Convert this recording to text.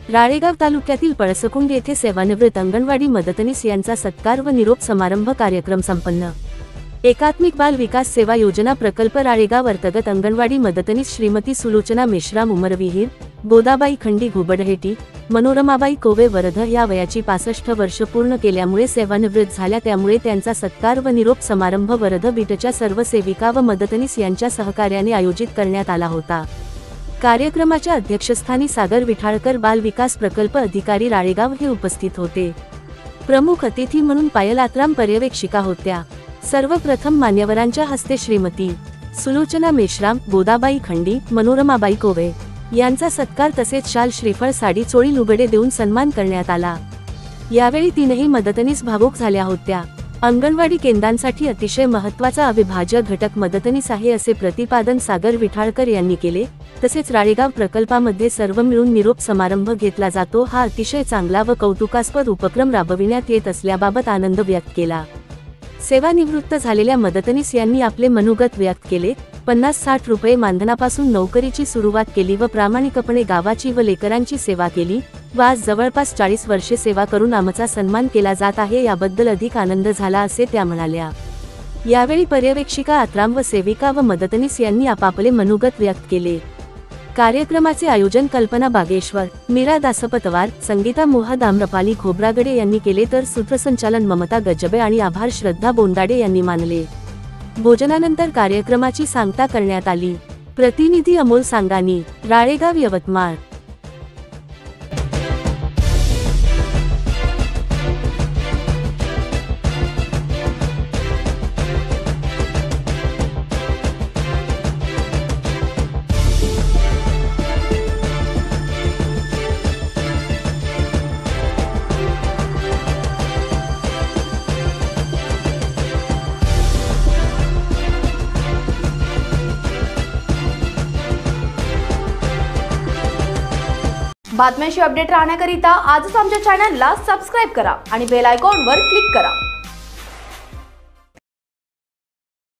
राळेगाव तालुक्यातील पळसकुंड येथे सेवानिवृत्त अंगणवाडी मदतनीस यांचा सत्कार व निरोप समारंभ कार्यक्रम संपन्न। एकात्मिक बाल विकास सेवा योजना प्रकल्प राळेगाव अंतर्गत अंगणवाडी मदतनीस श्रीमती सुलोचना मेश्राम उमरविहीर, गोदाबाई खंडी घुबडहेटी, मनोरमाबाई कोवे वरध या वयाची 65 वर्ष पूर्ण केल्यामुळे सेवानिवृत्त झाल्या, त्यामुळे त्यांचा सत्कार व निरोप समारंभ वरध बीटच्या सर्व सेविका व मदतनीस यांच्या सहकार्याने आयोजित करण्यात आला होता। कार्यक्रमाच्या अध्यक्षस्थानी सागर विठाळकर बाल विकास प्रकल्प अधिकारी राळेगाव हे उपस्थित होते। प्रमुख अतिथी म्हणून पायल आत्राम पर्यवेक्षिका होत्या। सर्वप्रथम मान्यवरांच्या हस्ते श्रीमती सुलोचना मेश्राम, गोदाबाई खंडी, मनोरमाबाई कोवे यांचा सत्कार तसेच शाल, श्रीफळ, साडी, चोळी, लुगडे देऊन सन्मान करण्यात आला। यावेळी तीनही मदतनीस भावुक झाल्या होत्या। अंगणवाडी केंद्रांसाठी अतिशय महत्त्वाचा अविभाज्य घटक मदतनीस आहे असे प्रतिपादन सागर विठाळकर यांनी केले। तसेच राळेगाव प्रकल्पामध्ये सर्व मिळून निरोप समारंभ घेतला जातो, हा अतिशय चांगला व कौतुकास्पद उपक्रम राबविण्यात येत असल्याबाबत आनंद व्यक्त केला। सेवानिवृत्त झालेल्या मदतनीस यांनी आपले मनोगत व्यक्त केले। 50-60 रुपये मानधनापासून नोकरीची सुरुवात केली व प्रामाणिकपणे गावाची व लेकरांची सेवा केली व आज जवळपास 40 वर्षे सेवा करून आमचा सन्मान केला जात आहे, याबद्दल अधिक आनंद झाला असे त्या म्हणाल्या। यावेळी पर्यवेक्षिका आत्राम व सेविका व मदतनीस यांनी आपापले मनोगत व्यक्त केले। कार्यक्रमाचे आयोजन कल्पना बागेश्वर, मीरा दासपतवार, संगीता मोहद, आम्रपाली खोब्रागडे यांनी केले, तर सूत्रसंचालन ममता गजबे आणि आभार श्रद्धा बोंडाडे यांनी मानले। भोजनानंतर कार्यक्रमाची सांगता करण्यात आली। प्रतिनिधी अमोल सांगानी, राळेगाव, यवतमाळ। बातम्यांशी अपडेट राहण्याकरिता आजच आमच्या चॅनलला सबस्क्राइब करा आणि बेल आयकॉनवर क्लिक करा।